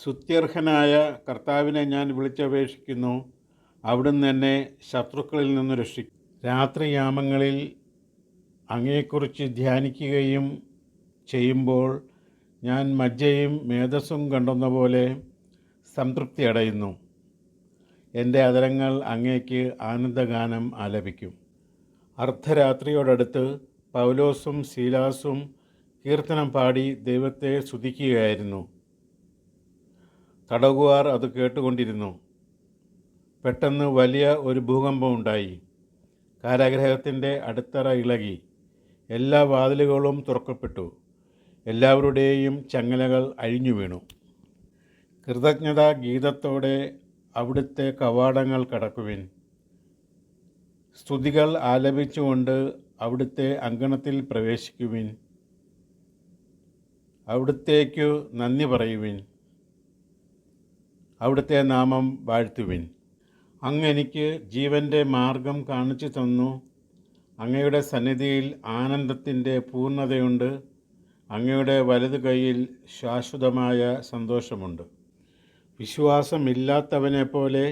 സ്തുത്യർഹനായ കർത്താവിനെ ഞാൻ വിളിച്ചപേക്ഷിക്കുന്നു. അവിടുന്ന് എന്നെ ശത്രുക്കളിൽ നിന്ന് രക്ഷിക്കും. രാത്രിയാമങ്ങളിൽ അങ്ങയെക്കുറിച്ച് ധ്യാനിക്കുകയും ചെയ്യുമ്പോൾ ഞാൻ മജ്ജയും മേധസ്സും കണ്ടെന്ന പോലെ സംതൃപ്തി അടയുന്നു. എൻ്റെ അധരങ്ങൾ അങ്ങേക്ക് ആനന്ദഗാനം ആലപിക്കും. അർദ്ധരാത്രിയോടടുത്ത് പൗലോസും ശീലാസും കീർത്തനം പാടി ദൈവത്തെ സ്തുതിക്കുകയായിരുന്നു. തടവുകാർ അത് കേട്ടുകൊണ്ടിരുന്നു. പെട്ടെന്ന് വലിയ ഒരു ഭൂകമ്പമുണ്ടായി. കാരാഗൃഹത്തിൻ്റെ അടിത്തറ ഇളകി. എല്ലാ വാതിലുകളും തുറക്കപ്പെട്ടു. എല്ലാവരുടെയും ചങ്ങലകൾ അഴിഞ്ഞു വീണു. കൃതജ്ഞതാ ഗീതത്തോടെ അവിടുത്തെ കവാടങ്ങൾ കടക്കുവിൻ. സ്തുതികൾ ആലപിച്ചുകൊണ്ട് അവിടുത്തെ അങ്കണത്തിൽ പ്രവേശിക്കുവിൻ. അവിടുത്തേക്കു നന്ദി പറയുവിൻ. അവിടുത്തെ നാമം വാഴ്ത്തുവിൻ. അങ്ങ് എനിക്ക് ജീവൻ്റെ മാർഗം കാണിച്ചു തന്നു. അങ്ങയുടെ സന്നിധിയിൽ ആനന്ദത്തിൻ്റെ പൂർണ്ണതയുണ്ട്. അങ്ങയുടെ വലതു കൈയിൽ ശാശ്വതമായ സന്തോഷമുണ്ട്. വിശ്വാസമില്ലാത്തവനെപ്പോലെ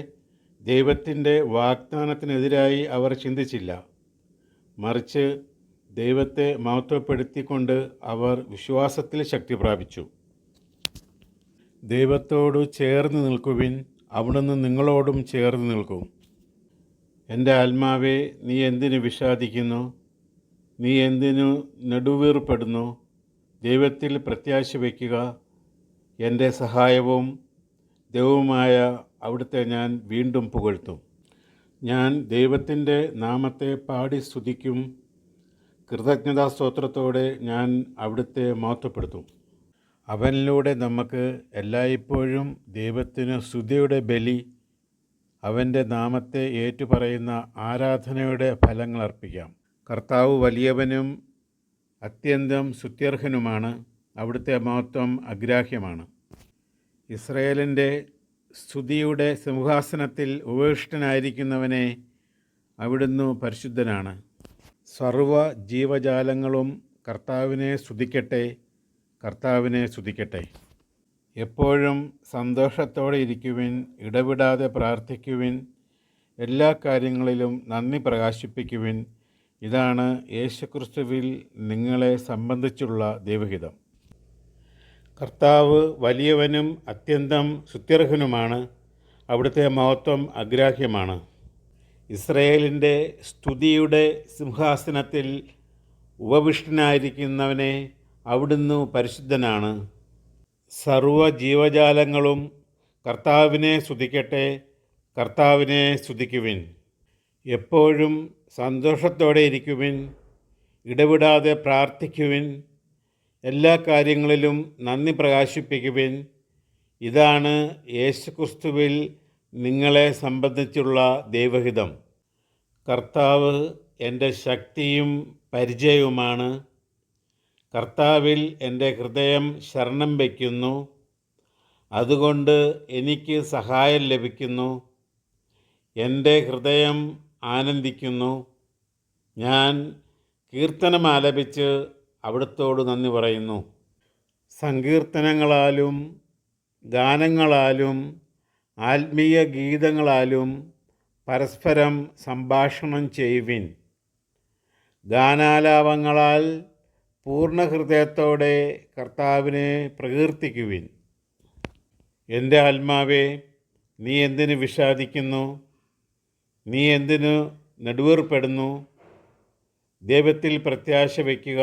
ദൈവത്തിൻ്റെ വാഗ്ദാനത്തിനെതിരായി അവർ ചിന്തിച്ചില്ല. മറിച്ച് ദൈവത്തെ മഹത്വപ്പെടുത്തിക്കൊണ്ട് അവർ വിശ്വാസത്തിൽ ശക്തി പ്രാപിച്ചു. ദൈവത്തോടു ചേർന്ന് നിൽക്കുവിൻ. അവിടുന്ന് നിങ്ങളോടും ചേർന്ന് നിൽക്കും. എൻ്റെ ആത്മാവേ, നീ എന്തിനു വിഷാദിക്കുന്നു? നീ എന്തിനു നെടുവീർപ്പെടുന്നു? ദൈവത്തിൽ പ്രത്യാശ വയ്ക്കുക. എൻ്റെ സഹായവും ദൈവവുമായ അവിടുത്തെ ഞാൻ വീണ്ടും പുകഴ്ത്തും. ഞാൻ ദൈവത്തിൻ്റെ നാമത്തെ പാടി സ്തുതിക്കും. കൃതജ്ഞതാസ്തോത്രത്തോടെ ഞാൻ അവിടുത്തെ മഹത്വപ്പെടുത്തും. അവനിലൂടെ നമുക്ക് എല്ലായ്പ്പോഴും ദൈവത്തിന് സ്തുതിയുടെ ബലി, അവൻ്റെ നാമത്തെ ഏറ്റുപറയുന്ന ആരാധനയുടെ ഫലങ്ങൾ അർപ്പിക്കാം. കർത്താവ് വലിയവനും അത്യന്തം സ്തുത്യർഹനുമാണ്. അവിടുത്തെ മഹത്വം അഗ്രാഹ്യമാണ്. ഇസ്രായേലിൻ്റെ സ്തുതിയുടെ സിംഹാസനത്തിൽ ഉപവിഷ്ടനായിരിക്കുന്നവനെ, അവിടുന്ന് പരിശുദ്ധനാണ്. സർവ്വ ജീവജാലങ്ങളും കർത്താവിനെ സ്തുതിക്കട്ടെ, കർത്താവിനെ സ്തുതിക്കട്ടെ. എപ്പോഴും സന്തോഷത്തോടെ ഇരിക്കുവിൻ, ഇടവിടാതെ പ്രാർത്ഥിക്കുവിൻ, എല്ലാ കാര്യങ്ങളിലും നന്ദി പ്രകാശിപ്പിക്കുവിൻ. ഇതാണ് യേശുക്രിസ്തുവിൽ നിങ്ങളെ സംബന്ധിച്ചുള്ള ദൈവഹിതം. കർത്താവ് വലിയവനും അത്യന്തം സ്തുത്യർഹനുമാണ്. അവിടുത്തെ മഹത്വം അഗ്രാഹ്യമാണ്. ഇസ്രായേലിൻ്റെ സ്തുതിയുടെ സിംഹാസനത്തിൽ ഉപവിഷ്ടനായിരിക്കുന്നവനെ, അവിടുന്ന് പരിശുദ്ധനാണ്. സർവ്വ ജീവജാലങ്ങളും കർത്താവിനെ സ്തുതിക്കട്ടെ, കർത്താവിനെ സ്തുതിക്കുവിൻ. എപ്പോഴും സന്തോഷത്തോടെ ഇരിക്കുവിൻ, ഇടവിടാതെ പ്രാർത്ഥിക്കുവിൻ, എല്ലാ കാര്യങ്ങളിലും നന്ദി പ്രകാശിപ്പിക്കുവിൻ. ഇതാണ് യേശുക്രിസ്തുവിൽ നിങ്ങളെ സംബന്ധിച്ചുള്ള ദൈവഹിതം. കർത്താവ് എൻ്റെ ശക്തിയും പരിചയവുമാണ്. കർത്താവിൽ എൻ്റെ ഹൃദയം ശരണം വയ്ക്കുന്നു. അതുകൊണ്ട് എനിക്ക് സഹായം ലഭിക്കുന്നു. എൻ്റെ ഹൃദയം ആനന്ദിക്കുന്നു. ഞാൻ കീർത്തനം ആലപിച്ച് അവിടുത്തോട് നന്ദി പറയുന്നു. സങ്കീർത്തനങ്ങളാലും ഗാനങ്ങളാലും ആത്മീയ ഗീതങ്ങളാലും പരസ്പരം സംഭാഷണം ചെയ്യുവിൻ. ഗാനാലാപങ്ങളാൽ പൂർണ്ണ ഹൃദയത്തോടെ കർത്താവിനെ പ്രകീർത്തിക്കുവിൻ. എൻ്റെ ആത്മാവേ, നീ എന്തിനു വിഷാദിക്കുന്നു? നീ എന്തിനു നെടുവീർപ്പെടുന്നു? ദൈവത്തിൽ പ്രത്യാശ വയ്ക്കുക.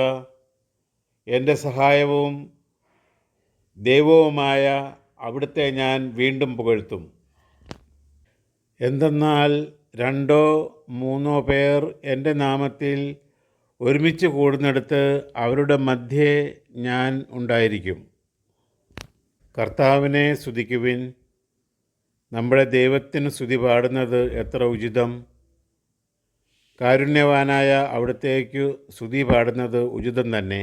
എൻ്റെ സഹായവും ദൈവവുമായ അവിടുത്തെ ഞാൻ വീണ്ടും പുകഴ്ത്തും. എന്തെന്നാൽ 2 or 3 പേർ എൻ്റെ നാമത്തിൽ ഒരുമിച്ച് കൂടുന്നിടത്ത് അവരുടെ മധ്യേ ഞാൻ ഉണ്ടായിരിക്കും. കർത്താവിനെ സ്തുതിക്കുവിൻ. നമ്മുടെ ദൈവത്തിന് സ്തുതി പാടുന്നത് എത്ര ഉചിതം! കാരുണ്യവാനായ അവിടുത്തേക്കു സ്തുതി പാടുന്നത് ഉചിതം തന്നെ.